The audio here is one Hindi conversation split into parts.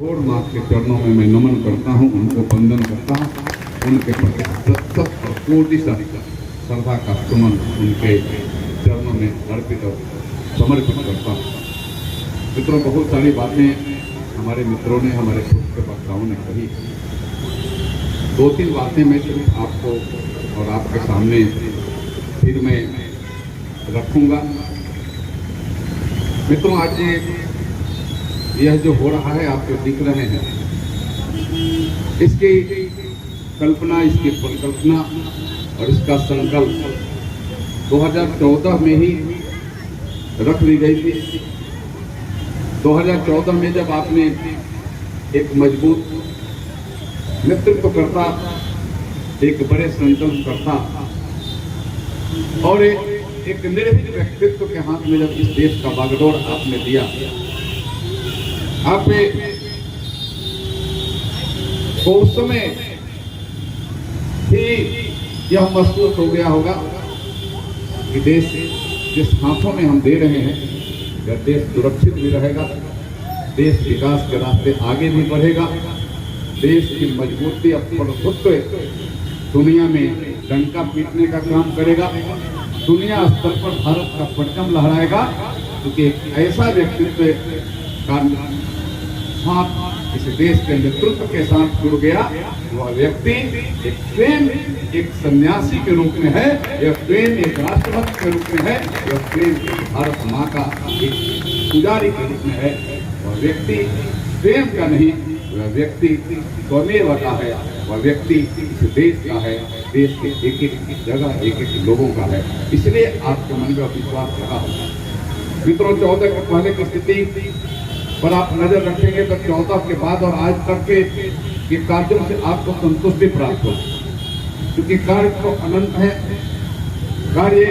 और माँ के चरणों में मैं नमन करता हूँ, उनको वंदन करता हूँ, उनके प्रति सत और कोटि श्रद्धा का सुमन उनके चरणों में अर्पित और समर्पित करता हूँ। मित्रों, बहुत सारी बातें हमारे मित्रों ने, हमारे पूर्व के वक्ताओं ने कही। दो तीन बातें मैं सिर्फ आपको और आपके सामने फिर मैं रखूंगा। मित्रों, आज यह जो हो रहा है आप जो दिख रहे हैं, इसकी कल्पना, इसकी परिकल्पना और इसका संकल्प 2014 में ही रख ली गई थी। 2014 में जब आपने एक मजबूत नेतृत्व करता, एक बड़े संकल्प करता और एक निर्भीक व्यक्तित्व के हाथ में जब इस देश का बागडोर आपने दिया, आप को उस समय ही यह महसूस हो गया होगा कि देश जिस हाथों में हम दे रहे हैं, यह देश सुरक्षित भी रहेगा, देश विकास के रास्ते आगे भी बढ़ेगा, देश की मजबूती और प्रभुत्व दुनिया में डंका पीटने का काम करेगा, दुनिया स्तर पर भारत का परचम लहराएगा, क्योंकि एक ऐसा व्यक्तित्व का साथ इस देश के नेतृत्व के साथ जुड़ गया। वह व्यक्ति एक स्वयं एक सन्यासी के रूप में है, यह स्वयं एक राष्ट्रभक्त के रूप में है, यह स्वयं भारत माँ का एक पुजारी के रूप में है। वह व्यक्ति स्वयं का नहीं, वह व्यक्ति स्वमेव का है, वह व्यक्ति इस देश का है, देश के एक एक जगह एक एक लोगों का है। इसलिए आपके मन में विश्वास रहा होगा। मित्रों, 14 के पहले की स्थिति पर आप नजर रखेंगे तो 14 के बाद और आज तक के कार्यों से आपको संतुष्टि प्राप्त हो, क्योंकि कार्य तो अनंत है। कार्य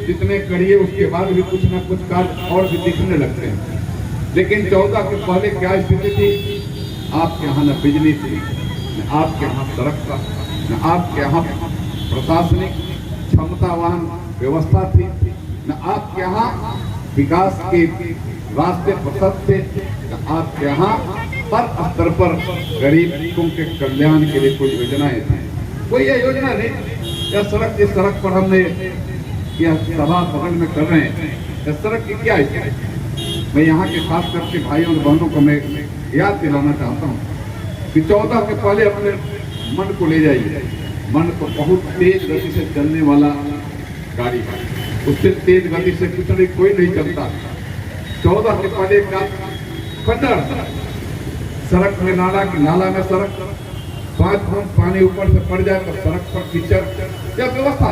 जितने करिए उसके बाद भी कुछ न कुछ कार्य और भी दिखने लगते हैं। लेकिन 14 के पहले क्या स्थिति थी? आपके यहाँ न बिजली थी, न आपके यहाँ सड़क था, न आपके यहाँ प्रशासनिक क्षमतावान व्यवस्था थी, न आपके यहाँ विकास के रास्ते प्रशस्त थे, न आपके यहाँ पर स्तर पर गरीबों के कल्याण के लिए कोई योजनाएं थी। कोई यह योजना नहीं। यह सड़क, जिस सड़क पर हमने यह सभा बगल में कर रहे हैं, यह सड़क की क्या स्थिति? मैं यहाँ के खास करके भाइयों और बहनों को मैं याद दिलाना चाहता हूँ कि 14 के पहले अपने मन को ले जाइए। मन को बहुत तेज गति से चलने वाला गाड़ी है, उससे तेज गति से कुछ नहीं, कोई नहीं चलता। 14 के पहले का खड्डर सड़क में नाला की, नाला में सड़क, 5 फुट पानी ऊपर से पड़ जाए तो सड़क पर कीचड़, यह व्यवस्था।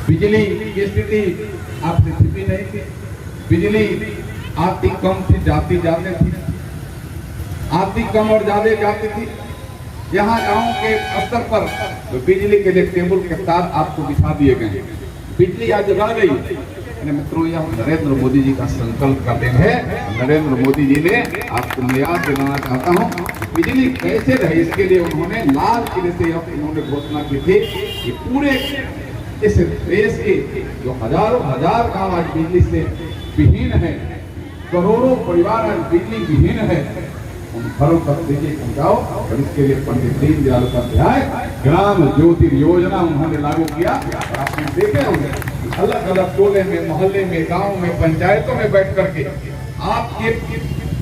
बिजली की स्थिति आपसे छिपी नहीं थी। बिजली आती कम थी, जाती ज्यादा थी, आती कम और ज्यादा जाती थी। यहाँ गांव के स्तर पर तो बिजली के लिए केबल के तार आपको बिछा दिए गए। बिजली आज जगा गई। मित्रों, यह नरेंद्र मोदी जी का संकल्प का दिन है। नरेंद्र मोदी जी ने, आपको मैं याद दिलाना चाहता हूँ, बिजली कैसे रहे इसके लिए उन्होंने लाल किले से उन्होंने घोषणा की थी कि पूरे इस देश के जो हजारों हजार गांव आज बिजली से विहीन है, करोड़ों परिवार आज बिजली विहीन है, उन घरों तक बिजली पहुंचाओ। और इसके लिए पंडित दीनदयाल उपाध्याय ग्राम ज्योति योजना उन्होंने लागू किया। आपने देखे होंगे अलग अलग टोले में, मोहल्ले में, गांव में, पंचायतों में बैठ करके आपके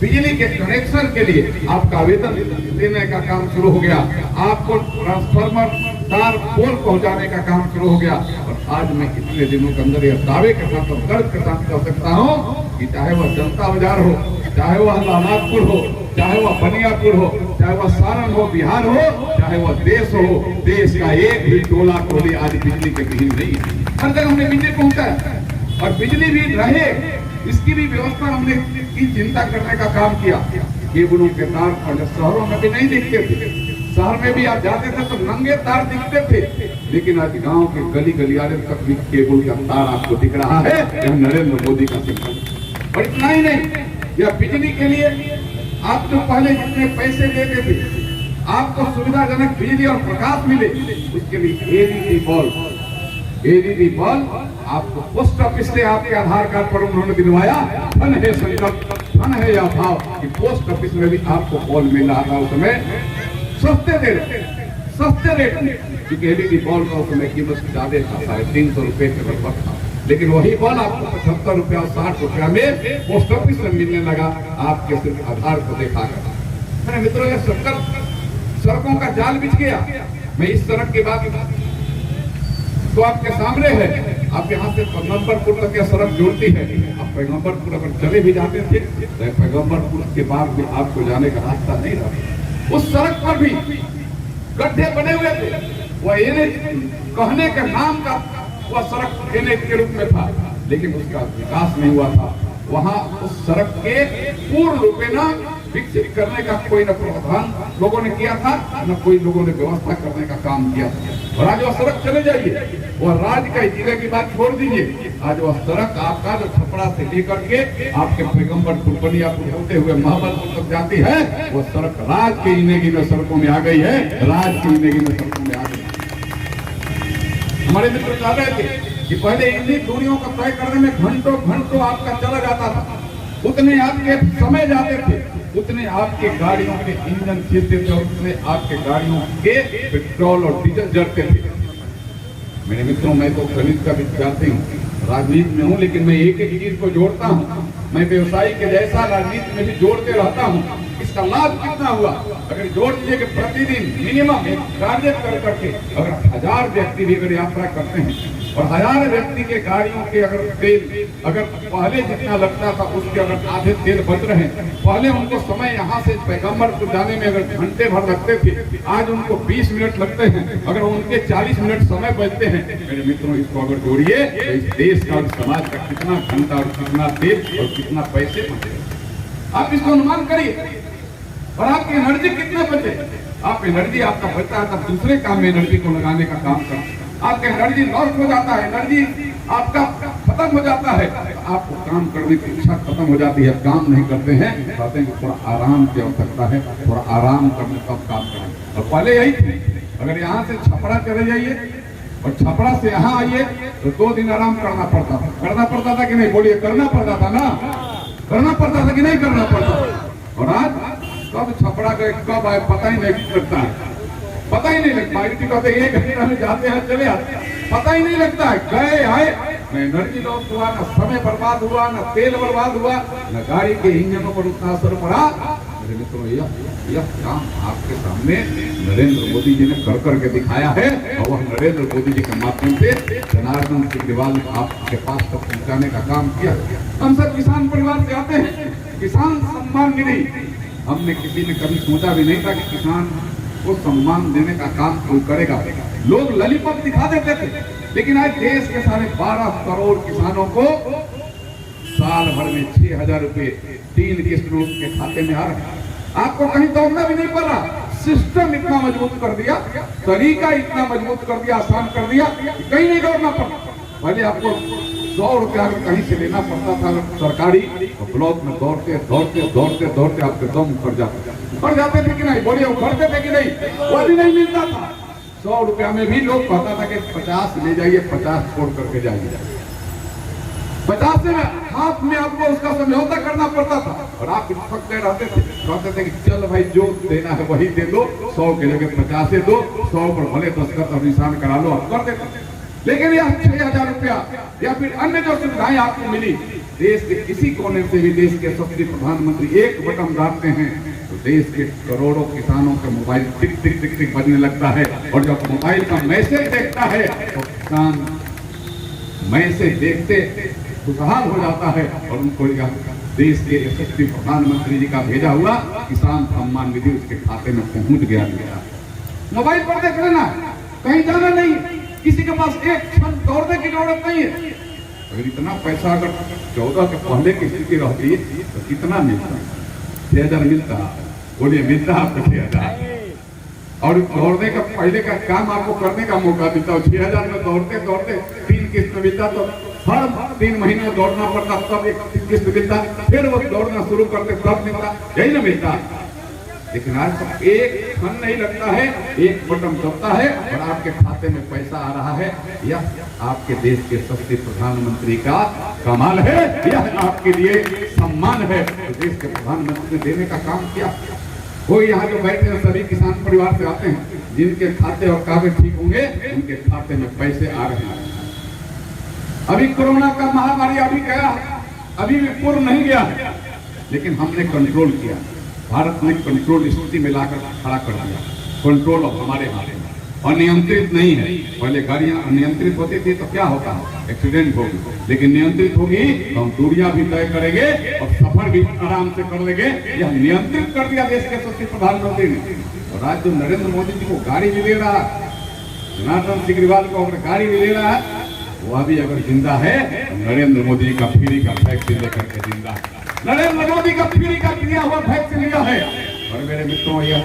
बिजली के कनेक्शन के लिए आपका आवेदन देने का काम शुरू हो गया। आपको ट्रांसफार्मर, तार, पोल पहुंचाने का काम शुरू हो गया। और आज मैं इतने दिनों के अंदर यह दावे के साथ और गर्व के साथ कह सकता हूँ कि चाहे वह जनता बाजार हो, चाहे वह लालापुर हो, चाहे वह बनियापुर हो, चाहे वह सारण हो, बिहार हो, चाहे वह देश हो, देश का एक भी टोला टोली आज बिजली के विहीन नहीं है। हर जगह हमने बिजली पहुंचाया और बिजली भी रहे इसकी भी व्यवस्था हमने की चिंता करने का काम किया। केबलों के तार पहले शहरों में भी नहीं दिखते थे, शहर में भी आप जाते थे तो नंगे तार दिखते थे, लेकिन आज गांव के गली गलियारे तक भी केबल का तार आपको दिख रहा है। यह नरेंद्र मोदी का संकल्प। और इतना ही नहीं, यह बिजली के लिए आप जो पहले जितने पैसे देते थे, आपको सुविधाजनक बिजली और प्रकाश मिले, उसके लिए एलईडी बल्ब आपको पोस्ट ऑफिस से आपके आधार कार्ड पर उन्होंने दिलवाया। धन है संकल्प, धन है या भाव कि पोस्ट ऑफिस में भी आपको बॉल मिल रहा था उस समय सस्ते रेट में, क्योंकि एलईडी बॉल का उस समय कीमत ज्यादा था, 350 रुपए के लगभग था, लेकिन वही बॉल आपको 75 रुपया और 60 रुपया में पोस्ट ऑफिस में मिलने लगा, आपके सिर्फ आधार को देखा कर। मेरे मित्रों, ये सड़कों का जाल बिछ गया। मैं इस सड़क की बात तो आपके सामने है, आप यहाँ से पैगंबरपुर तक यह सड़क जोड़ती है। आप पैगंबरपुर अगर चले भी जाते थे तो पैगंबरपुर के बाद भी आपको जाने का रास्ता नहीं रहा। उस सड़क पर भी गड्ढे बने हुए थे, वह कहने के नाम का वह सड़क एनएच के रूप में था, लेकिन उसका विकास नहीं हुआ था। वहाँ उस सड़क के पूर्ण रूपे न विकसित करने का कोई न प्रावधान लोगों ने किया था, न कोई लोगों ने व्यवस्था करने का काम किया था। और आज वह सड़क चले जाइए, वह राज्य का जिले की बात छोड़ दीजिए, आज वह सड़क आपका जो छपरा से लेकर के आपके पैगंबरपुर बनियापुर होते हुए मोहम्मदपुर तक जाती है, वह सड़क राज्य के इनेगी में सड़कों में आ गई है, राज्य के इनेगी में सड़कों में आ गई। हमारे मित्र कह रहे थे कि पहले इतनी दूरियों को तय करने में घंटों आपका चला जाता था, उतने आपके समय जाते थे, उतने आपके गाड़ियों के इंजन चलते थे और उतने आपके गाड़ियों के पेट्रोल और डीजल जलते थे। मेरे मित्रों, मैं तो गणित का विद्यार्थी हूँ, राजनीति में हूँ, लेकिन मैं एक एक चीज को जोड़ता हूँ। मैं व्यवसायी के जैसा राजनीति में भी जोड़ते रहता हूँ। इसका लाभ कितना हुआ अगर जोड़ लीजिए कि प्रतिदिन मिनिमम एक कार्य कर करके अगर 1000 व्यक्ति भी अगर यात्रा करते हैं और 1000 व्यक्ति के गाड़ियों के अगर तेल अगर पहले जितना लगता था उसके अगर आधे तेल बच रहे हैं, पहले उनको समय यहाँ से पैगंबरपुर जाने में अगर घंटे भर लगते थे, आज उनको 20 मिनट लगते हैं। अगर उनके 40 मिनट समय बचते हैं, मेरे मित्रों इसको अगर जोड़िए तो इस देश का और समाज का कितना घंटा और कितना तेल और कितना पैसे बचे, आप इसको अनुमान करिए। और आपकी एनर्जी कितना बचे, आप एनर्जी आपका बचता है तब दूसरे काम में एनर्जी को लगाने का काम करते हैं। आपका एनर्जी लॉस हो जाता है, एनर्जी आपका खत्म हो जाता है, आपको काम करने की इच्छा खत्म हो जाती है, काम नहीं करते हैं, कहते हैं कि थोड़ा आराम की आवश्यकता है, थोड़ा आराम करने का काम करें। और पहले यही थी, अगर यहाँ से छपरा चले जाइए और छपरा से यहाँ आइए तो 2 दिन आराम करना पड़ता था कि नहीं, बोलिए करना पड़ता था ना, करना पड़ता था कि नहीं करना पड़ता था। और आज कब छपरा गए कब आए पता ही नहीं लगता है, पता ही नहीं लगता। कहते 1 घंटा में जाते हैं चले आते, पता ही नहीं लगता है, गए आए, न एनर्जी लॉस हुआ, न समय बर्बाद हुआ, न तेल बर्बाद हुआ, न गाड़ी के इंजनों पर उतना असर पड़ा। मेरे मित्रों, यह काम आपके सामने नरेंद्र मोदी जी ने कर करके दिखाया है, और वह नरेंद्र मोदी जी के माध्यम से जनार्दन सिग्रीवाल ने आपके पास तक पहुँचाने का काम किया। हम सब किसान परिवार से आते हैं, किसान सम्मान निधि हमने किसी ने कभी सोचा भी नहीं था कि किसान को सम्मान देने का काम कोई करेगा। लोग ललीपॉप दिखा देते थे, लेकिन आज देश के सारे 12 करोड़ किसानों को साल भर में 6000 रुपए 3 किस्त में उसके खाते में आ रहे हैं। आपको कहीं दौड़ना भी नहीं पड़ रहा, सिस्टम इतना मजबूत कर दिया, तरीका इतना मजबूत कर दिया, आसान कर दिया, कहीं नहीं दौड़ना पड़ा। पहले आपको 100 रुपया कहीं से लेना पड़ता था सरकारी, और ब्लॉक में दौड़ते आपके दम उखड़ जाते थे कि नहीं, बोलिए उखड़ते थे कि नहीं, वो भी नहीं मिलता था। 100 रुपया में भी लोग कहता था कि 50 ले जाइए, 50 छोड़ करके जाइए, 50 से हाथ में आपको उसका समझौता करना पड़ता था। और आप थकते रहते थे, कहते थे कि चल भाई जो देना है वही दे दो, 100 के जगह 50 दो, 100 पर भले 10 का निशान करा लो, आप कर देते। लेकिन यह 6000 रुपया या फिर अन्य जो सुविधाएं आपको मिली, देश के किसी कोने से भी देश के यशस्वी प्रधानमंत्री एक बटन दाबते हैं तो देश के करोड़ों किसानों के मोबाइल टिक टिक टिक टिक बजने लगता है। और जब मोबाइल का मैसेज देखता है तो किसान मैसेज देखते खुशहाल हो जाता है, और उनको देश के यशस्वी प्रधानमंत्री जी का भेजा हुआ किसान सम्मान निधि उसके खाते में पहुंच गया। मोबाइल पर देख लेना, कहीं जाना नहीं, किसी के पास एक क्षण दौड़ने की जरूरत नहीं है। अगर इतना पैसा अगर 14 के पहले की स्थिति रहती तो कितना मिलता, 6000 मिलता, बोलिए मिलता आपको 6000, और दौड़ने का पहले का काम आपको करने का मौका मिलता, 6000 में दौड़ते 3 किस्त मिलता, तो हर 3 महीने में दौड़ना पड़ता, तब 1 किस्त मिलता, फिर वो दौड़ना शुरू करते तब मिलता, यही ना मिलता। लेकिन आज तक एक फन नहीं लगता है, एक बटन दबता है और आपके खाते में पैसा आ रहा है। यह आपके देश के सच्चे प्रधानमंत्री का कमाल है, यह आपके लिए सम्मान है। तो देश के प्रधानमंत्री ने देने का काम किया। कोई यहाँ जो बैठे हैं सभी किसान परिवार से आते हैं, जिनके खाते और कागज ठीक होंगे उनके खाते में पैसे आ रहे हैं। अभी कोरोना का महामारी अभी गया, अभी भी पूर्ण नहीं गया है, लेकिन हमने कंट्रोल किया। भारत ने कंट्रोल स्थिति में लाकर खड़ा कर दिया। कंट्रोल अब हमारे हाथ में, अनियंत्रित नहीं है। पहले गाड़ियां अनियंत्रित होती थी तो क्या होता है, एक्सीडेंट होगी, लेकिन नियंत्रित होगी तो हम दूरियां भी तय करेंगे और सफर भी आराम से कर लेंगे। यह नियंत्रित कर दिया देश के सच्चे प्रधानमंत्री ने। और आज जो नरेंद्र मोदी जी को गाड़ी भी दे रहा है, जनार्दन सिग्रीवाल को अगर गाड़ी भी दे रहा है, वह भी अगर जिंदा है नरेंद्र मोदी का फ्री का वैक्सीन लेकर के जिंदा है। नरेंद्र मोदी का फ्री का किया हुआ वैक्सीन लिया है। और मेरे मित्रों, यह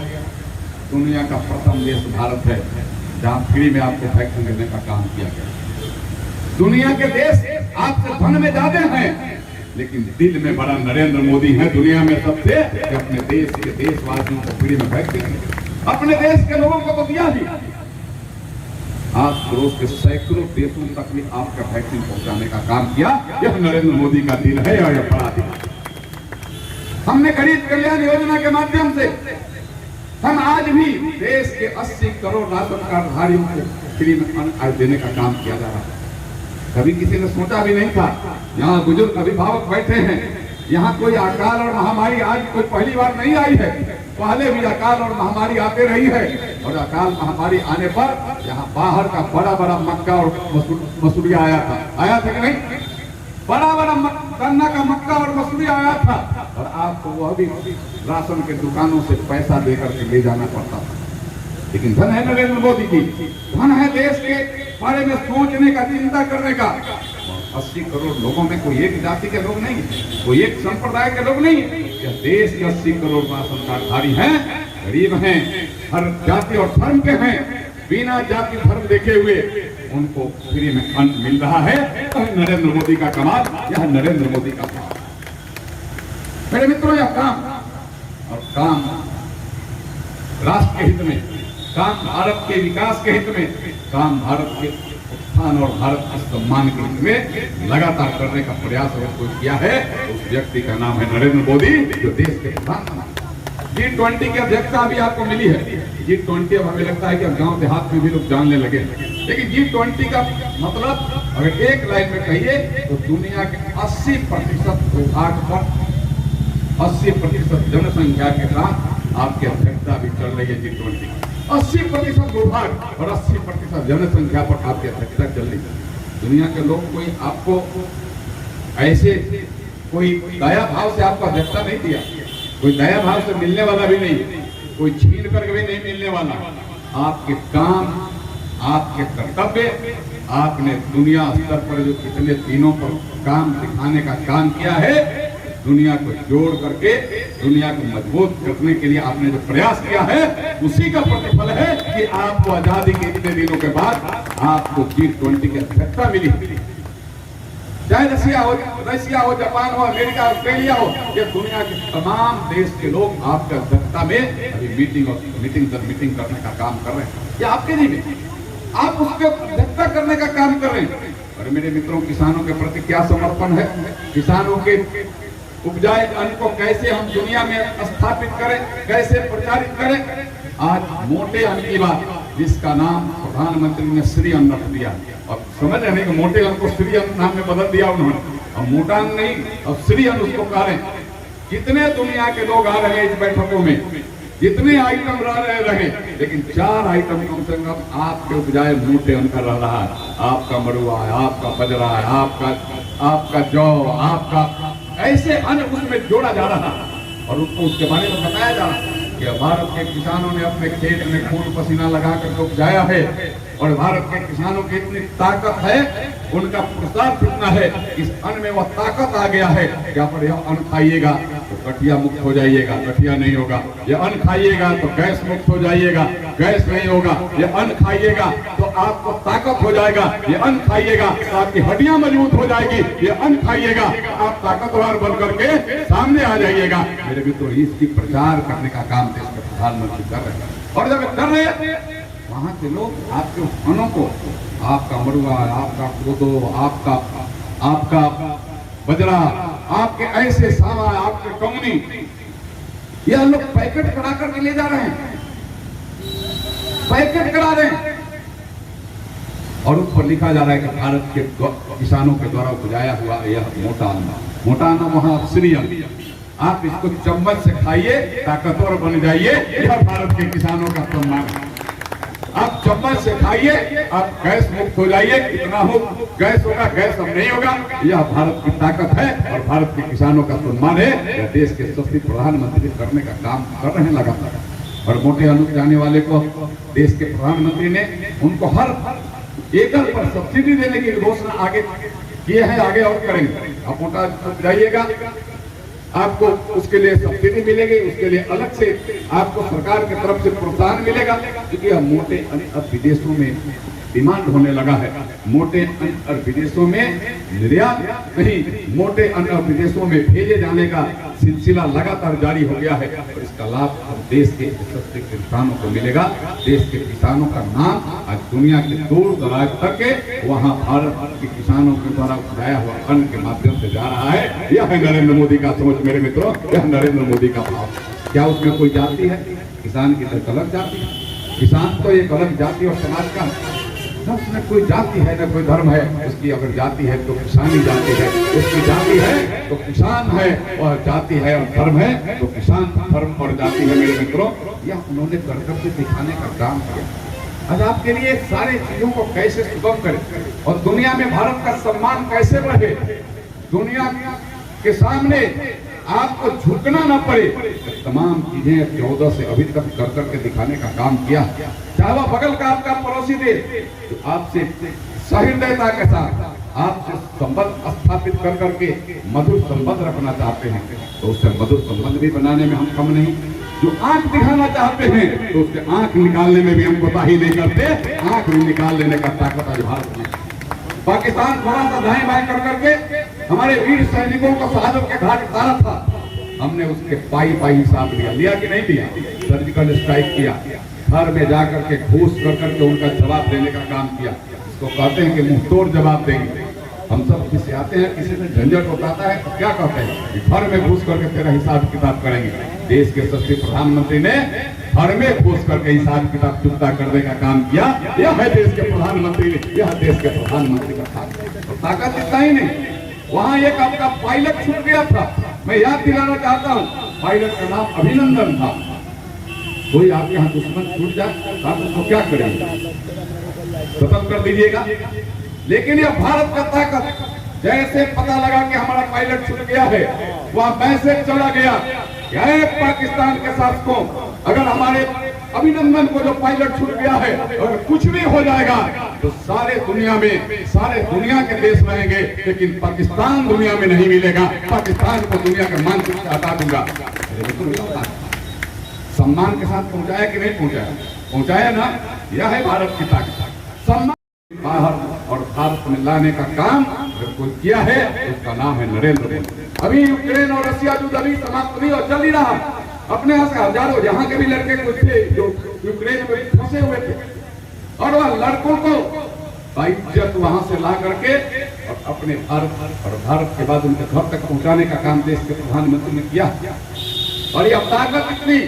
दुनिया का प्रथम देश भारत है जहां फ्री में आपको वैक्सीन देने का काम किया गया। दुनिया के देश आपसे धन में ज्यादा हैं, लेकिन दिल में बड़ा नरेंद्र मोदी है दुनिया में सबसे, कि अपने देश के देशवासियों को फ्री में वैक्सीन, अपने देश के लोगों को तो दिया ही। आज पड़ोस के सैकड़ों देशों तक भी आपका वैक्सीन पहुंचाने का काम किया। यह नरेंद्र मोदी का दिल है और यह बड़ा दिल। हमने गरीब कल्याण योजना के माध्यम से हम आज भी देश के 80 करोड़ राशन कार्डधारियों को फ्री में अन्न देने का काम किया जा रहा है। कभी किसी ने सोचा भी नहीं था। यहाँ बुजुर्ग अभिभावक बैठे हैं, यहाँ कोई अकाल और महामारी आज कोई पहली बार नहीं आई है, पहले भी अकाल और महामारी आते रही है। और अकाल महामारी आने पर यहाँ बाहर का बड़ा बड़ा मक्का और मसूरिया आया था कि नहीं? बड़ा बड़ा गन्ना का मक्का और मसूरिया आया था, और आपको वह भी राशन के दुकानों से पैसा देकर के ले जाना पड़ता था। लेकिन धन है नरेंद्र मोदी जी, धन है देश के बारे में सोचने का, चिंता करने का। 80 करोड़ लोगों में कोई एक जाति के लोग नहीं, कोई एक संप्रदाय के लोग नहीं। यह देश के 80 करोड़ राशन कार्डधारी हैं, गरीब हैं, हर जाति और धर्म के हैं, बिना जाति धर्म देखे हुए उनको फ्री में अन्न मिल रहा है। नरेंद्र मोदी का कमाल, यह नरेंद्र मोदी का कमाल। मेरे मित्रों, यह काम राष्ट्र के हित में, काम भारत के विकास के हित में, काम भारत के उत्थान और भारत के सम्मान के हित में लगातार करने का प्रयास अगर कोई किया है, उस व्यक्ति का नाम है नरेंद्र मोदी, जो देश के प्रधानमंत्री। G20 की अध्यक्षता अभी आपको मिली है। G20 अब हमें लगता है कि अब गांव देहात में भी लोग जानने लगे, लेकिन G20 का मतलब अगर एक लाइन में कहिए तो दुनिया के 80% भूभाग पर 80% जनसंख्या के साथ आपकी अध्यक्षता भी चल रही है। G20 80% भूभाग और 80% जनसंख्या पर आपकी अध्यक्षता चल रही है। दुनिया के लोग कोई आपको ऐसे कोई दया भाव से आपको अध्यक्षता नहीं दिया, कोई दया भाव से मिलने वाला भी नहीं, कोई छीन करके भी नहीं मिलने वाला। आपके काम, आपके कर्तव्य, आपने दुनिया स्तर पर जो कितने तीनों पर काम दिखाने का काम किया है, दुनिया को जोड़ करके दुनिया को मजबूत करने के लिए आपने जो प्रयास किया है, उसी का प्रतिफल है कि आपको आजादी के इतने दिनों के बाद आपको G20 की अध्यक्षता मिली। चाहे रशिया हो, जापान हो, अमेरिका, ऑस्ट्रेलिया हो, ये दुनिया के तमाम देश के लोग आपके अध्यक्षता में अभी मीटिंग करने का काम कर रहे हैं। ये आपके नहीं में, आप उसके अध्यक्षता करने का काम कर रहे हैं। और मेरे मित्रों, किसानों के प्रति क्या समर्पण है, किसानों के उपजाए अन्न को कैसे हम दुनिया में स्थापित करें, कैसे प्रचारित करें। आज मोटे अन्न की बात, जिसका नाम प्रधानमंत्री ने श्री अन्न रख दिया। अब समझ रहे हैं कि मोटे अन्न को श्री अन्न नाम में बदल दिया उन्होंने, अब मोटा अन्न नहीं, अब श्री अन्न उसको कह रहे हैं। कितने दुनिया के लोग आ रहे हैं इस बैठकों में, जितने आइटम रहे, लेकिन 4 आइटम कम से कम आपके उपजाए मोटे अन्न का रह रहा है। आपका मड़ुआ है, आपका बजरा है, आपका जौ, आपका ऐसे अन्न उसमें जोड़ा जा रहा है और उसको उसके बारे में बताया जा रहा है कि भारत के किसानों ने अपने खेत में खून पसीना लगा कर उपजाया है, और भारत के किसानों की इतनी ताकत है, उनका पुरुषार्थ इतना है, इस अन्न में वह ताकत आ गया है कि आप यह अन्न खाइएगा तो तो गठिया मुक्त हो जाइएगा, गठिया नहीं होगा। ये अन्न खाइएगा तो गैस मुक्त हो जाइएगा, गैस नहीं होगा। ये अन्न खाइएगा तो आपको ताकत हो जाएगा, ये अन्न खाइएगा तो आपकी हड्डियां मजबूत हो जाएगी, ये अन्न खाइएगा तो आप ताकतवर बन करके सामने आ जाइएगा। मेरे मित्रों, इसकी प्रचार करने का काम देश के प्रधानमंत्री कर रहे हैं। और जब कर रहे हैं वहां के लोग आपके मनों को, आपका मरुआ, आपका कोदो, आपका बजरा, आपके ऐसे सावा, आपके कौनी, यह लोग पैकेट करा करके ले जा रहे हैं, पैकेट करा रहे हैं। और उस पर लिखा जा रहा है कि भारत के किसानों के द्वारा उपजाया हुआ यह मोटा अन्न वहां श्री अन्न, आप इसको चम्मच से खाइए, ताकतवर बन जाइए, यह भारत के किसानों का सम्मान है। आप चम्मच से खाइए, आप गैस मुक्त हो जाइए। कितना हो गैस होगा, गैस अब नहीं होगा। यह भारत की ताकत है और भारत के किसानों का सम्मान है। यह देश के यशस्वी प्रधानमंत्री करने का काम कर रहे हैं लगातार। और मोटे अन्न जाने वाले को देश के प्रधानमंत्री ने उनको हर एकड़ पर सब्सिडी देने की घोषणा आगे किए हैं, आगे और करेंगे। आप मोटा जाइएगा, आपको उसके लिए सब्सिडी मिलेगी, उसके लिए अलग से आपको सरकार की तरफ से प्रोत्साहन मिलेगा, क्योंकि अब मोटे अन्न अब विदेशों में डिमांड होने लगा है। मोटे अन्न और विदेशों में निर्यात नहीं, मोटे अन्न और विदेशों में भेजे जाने का सिलसिला लगातार जारी हो गया है। और इसका लाभ अब देश के यशस्वी किसानों को मिलेगा। देश के किसानों का नाम आज दुनिया के दूर दराज तक के वहाँ भारत के किसानों के द्वारा उठाया हुआ अन्न के माध्यम से जा रहा है। यह है नरेंद्र मोदी का सोच मेरे मित्रों, यह नरेंद्र मोदी का भाव। क्या उसमें कोई जाति है? किसान की तो अलग जाति है, किसान तो एक अलग जाति और समाज का, उसमें कोई जाति है न कोई धर्म है। उसकी अगर जाति है तो किसानी जाति है, उसकी जाति है तो किसान है, और जाति है और धर्म है तो किसान धर्म और जाति है। मेरे मित्रों, यह उन्होंने कर करके दिखाने का काम किया। आज आपके लिए सारे चीजों को कैसे सुगम करें और दुनिया में भारत का सम्मान कैसे बढ़े, दुनिया के सामने आपको झुकना न पड़े, तमाम चीजें 14 से अभी तक कर करके दिखाने का काम किया। चाहे वह बगल का आपका पड़ोसी देश तो आपसे सहृदयता के साथ आपसे संबंध स्थापित कर करके मधुर संबंध रखना चाहते हैं, तो उससे मधुर संबंध भी बनाने में हम कम नहीं। जो आंख दिखाना चाहते हैं तो उसके आंख निकालने में भी हम कोताही नहीं करते, आंख भी निकाल लेने का ताकत आज भारत में। पाकिस्तान थोड़ा सा दाएं बाएं कर करके हमारे वीर सैनिकों को शहादत के घाट उतारा था, हमने उसके पाई हिसाब लिया कि नहीं लिया? सर्जिकल स्ट्राइक किया, घर में जाकर के घूस कर करके उनका जवाब देने का काम किया। इसको कहते हैं कि मुंहतोड़ जवाब देंगे। हम सब किसी आते हैं, किसी से झंझट उठाता है तो क्या कहते हैं? घर में घुस करके तेरा हिसाब किताब करेंगे। देश के यशस्वी प्रधानमंत्री ने घर में घुस करके हिसाब किताब चुकता करने का काम किया। यह है देश के प्रधानमंत्री, यह देश के प्रधानमंत्री का ताकत। इतना ही नहीं, वहाँ एक आपका पायलट छूट गया था, मैं याद दिलाना चाहता हूँ, पायलट का नाम अभिनंदन था। कोई आपके यहाँ दुश्मन छूट जाए आप उसको क्या करेंगे? खत्म कर दीजिएगा। लेकिन यह भारत का ताकत, जैसे पता लगा कि हमारा पायलट छूट गया है, वह मैसेज चला गया पाकिस्तान के शासकों, अगर हमारे अभिनंदन को जो पायलट छूट गया है, अगर कुछ भी हो जाएगा तो सारे दुनिया में, सारे दुनिया के देश रहेंगे, लेकिन पाकिस्तान दुनिया में नहीं मिलेगा। पाकिस्तान को दुनिया के मानचित्र से हटा दूंगा। सम्मान के साथ पहुंचाया कि नहीं पहुंचाया? पहुंचाया ना। यह है भारत की ताकत। सम्मान बाहर और भारत में लाने का काम अगर कोई किया है तो उसका नाम है नरेंद्र मोदी। अभी यूक्रेन और रशिया युद्ध अभी समाप्त नहीं और चल ही रहा। अपने यहाँ से हजारों यहाँ के भी लड़के कुछ थे जो यूक्रेन में फंसे हुए थे, और वह लड़कों को इज्जत वहां से ला करके और अपने भारत और भारत के बाद उनके घर तक पहुंचाने का काम देश के प्रधानमंत्री ने किया। और यह ताकत इतनी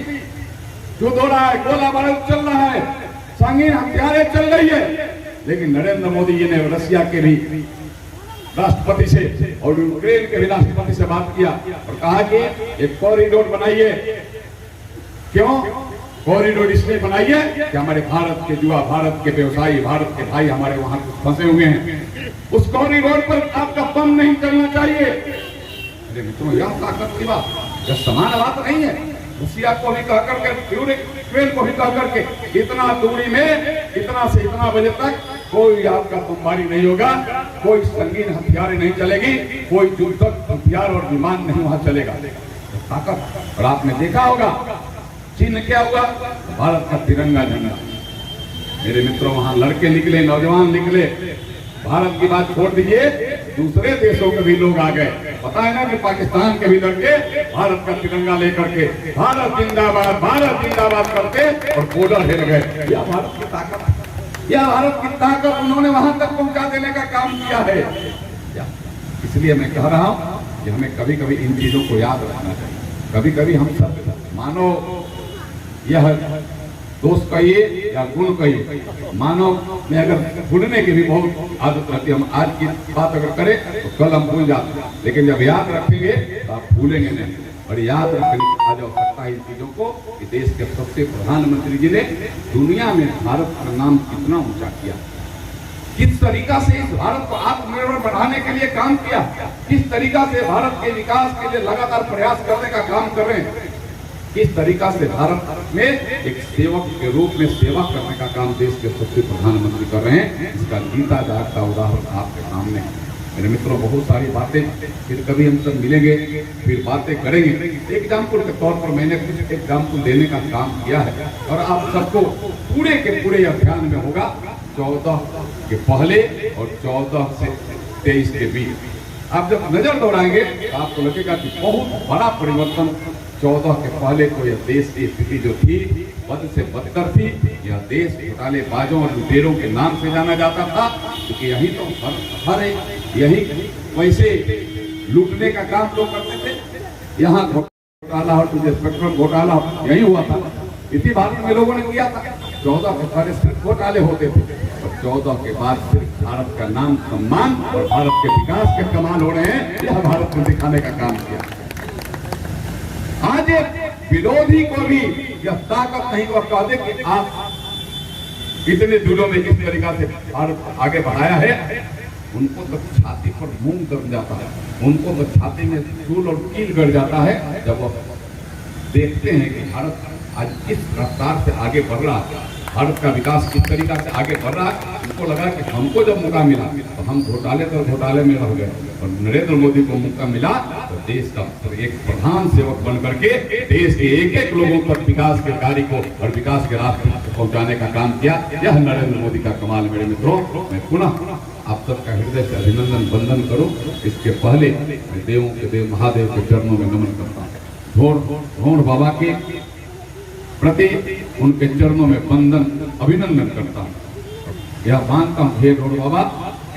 जो हो रहा है, गोला बारूद चल रहा है, संगीन हथियारें चल रही है, लेकिन नरेंद्र मोदी जी ने रशिया के भी राष्ट्रपति से और यूक्रेन के भी राष्ट्रपति से बात किया और कहा कि एक कॉरिडोर बनाइए। क्यों कॉरिडोर? इसलिए बनाइए कि हमारे भारत के युवा, भारत के व्यवसायी, भारत के भाई हमारे वहां फंसे हुए हैं। उस कॉरिडोर पर आपका बम नहीं चलना चाहिए। अरे मित्रों, यह ताकत की बात, यह समान बात नहीं है। रशिया को भी कह करके, यूक्रेन को भी कह करके, इतना दूरी में इतना से इतना बजे तक कोई आपका बमबारी नहीं होगा, कोई संगीन हथियारें नहीं चलेगी, कोई युद्धक हथियार और विमान नहीं वहां चलेगा। ताकत। और आपने देखा होगा चिन्ह क्या हुआ, भारत का तिरंगा झंडा। मेरे मित्रों, वहां लड़के निकले, नौजवान निकले, भारत की बात छोड़ दीजिए, दूसरे देशों के भी लोग आ गए। पता है ना कि पाकिस्तान के भी लड़के भारत का तिरंगा लेकर के भारत जिंदाबाद करते और बॉर्डर हिल गए। यह भारत की ताकत, यह भारत की ताकत उन्होंने वहां तक पहुंचा देने का काम किया है। इसलिए मैं कह रहा हूं कि हमें कभी कभी इन चीजों को याद रखना चाहिए। कभी कभी हम सब मानो यह दोष कहिए या गुण कहिए, मानव में अगर भूलने की भी बहुत आदत रहती है। हम आज की बात अगर करें तो कल हम भूल जाते हैं, लेकिन जब याद रखेंगे तो आप भूलेंगे नहीं। और याद रखने की आज आवश्यकता है इन चीजों को कि देश के सबसे प्रधानमंत्री जी ने दुनिया में भारत का नाम कितना ऊंचा किया, किस तरीका से इस भारत को आत्मनिर्भर बनाने के लिए काम किया, किस तरीका से भारत के विकास के लिए लगातार प्रयास करने का काम कर रहे हैं, किस तरीका से भारत में एक सेवक के रूप में सेवा करने का काम देश के सबसे प्रधानमंत्री कर रहे हैं। इसका जीता जागता उदाहरण आपके सामने है। मेरे मित्रों, बहुत सारी बातें फिर कभी हम सब मिलेंगे, फिर बातें करेंगे। एग्जाम्पल के तौर पर मैंने कुछ एग्जाम्पल देने का काम किया है और आप सबको पूरे के पूरे अभियान में होगा 14 के पहले और 14 से 23 के बीच। आप जब नजर दौड़ाएंगे तो आपको लगेगा कि बहुत बड़ा परिवर्तन 14 के पहले तो यह देश की स्थिति जो थी बद से बदतर थी। यह देश घोटालेबाजों और लुटेरों के नाम से जाना जाता था, क्योंकि यही तो हर एक यही पैसे लूटने का काम लोग करते थे। यहाँ घोटाला और तुझे पेट्रोल घोटाला यही हुआ था, इसी भारत में लोगों ने किया था। 14 के पहले सिर्फ घोटाले होते थे और 14 के बाद सिर्फ भारत का नाम सम्मान और भारत के विकास के कमाल हो रहे हैं। यह भारत को दिखाने का काम किया। आज विरोधी को भी यह ताकत नहीं को कह दे कि आप इतने दिनों में किस तरीका से भारत आगे बढ़ाया है, उनको तो छाती पर मूंग दब जाता है, उनको तो छाती में धूल और कील गड़ जाता है जब वो देखते हैं कि भारत आज किस रफ्तार से आगे बढ़ रहा है, भारत का विकास किस तरीका से आगे बढ़ रहा है। उनको लगा कि हमको जब मौका मिला तो हम घोटाले में रह गए और नरेंद्र मोदी को मौका मिला तो देश का एक प्रधान सेवक बन करके देश के एक एक लोगों पर विकास के कार्य को और विकास के रास्ते पहुंचाने का काम किया। यह नरेंद्र मोदी का कमाल। मेरे मित्रों, मैं पुनः आप सबका हृदय से अभिनंदन वंदन करूं। इसके पहले मैं देवों के देव महादेव के चरणों में नमन करता हूँ। ढोंढ बाबा के प्रति उनके चरणों में वंदन अभिनंदन करता हूँ। यह मानता हूँ हे ढोंढ बाबा,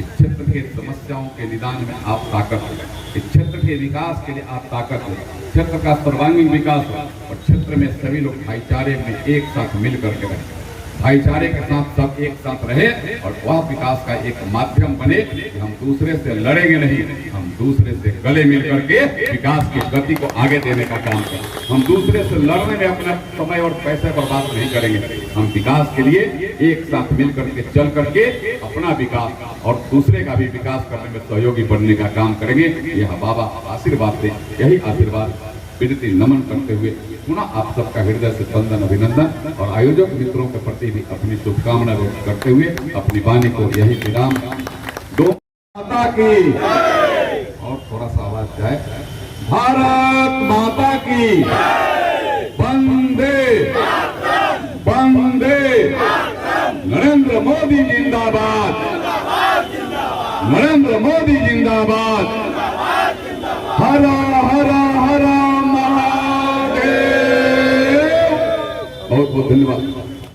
इस क्षेत्र के समस्याओं के निदान में आप ताकत है, इस क्षेत्र के विकास के लिए आप ताकत है, क्षेत्र का सर्वांगीण विकास हो और क्षेत्र में सभी लोग भाईचारे में एक साथ मिल करके रहे, भाईचारे के साथ सब एक साथ रहे और वह विकास का एक माध्यम बने कि हम दूसरे से लड़ेंगे नहीं, हम दूसरे से गले मिल करके विकास की गति को आगे देने का काम करें। हम दूसरे से लड़ने में अपना समय और पैसे बर्बाद नहीं करेंगे। हम विकास के लिए एक साथ मिल करके चल करके अपना विकास और दूसरे का भी विकास करने में सहयोगी बनने का काम करेंगे। यह बाबा आशीर्वाद दे। यही आशीर्वाद विनती नमन करते हुए पुनः आप सबका हृदय से वंदन अभिनंदन और आयोजक मित्रों के प्रति भी अपनी शुभकामना व्यक्त करते हुए अपनी वाणी को यही विराम दो। माता की और थोड़ा सा आवाज जाए, भारत माता की वंदे वंदे, नरेंद्र मोदी जिंदाबाद, नरेंद्र मोदी जिंदाबाद।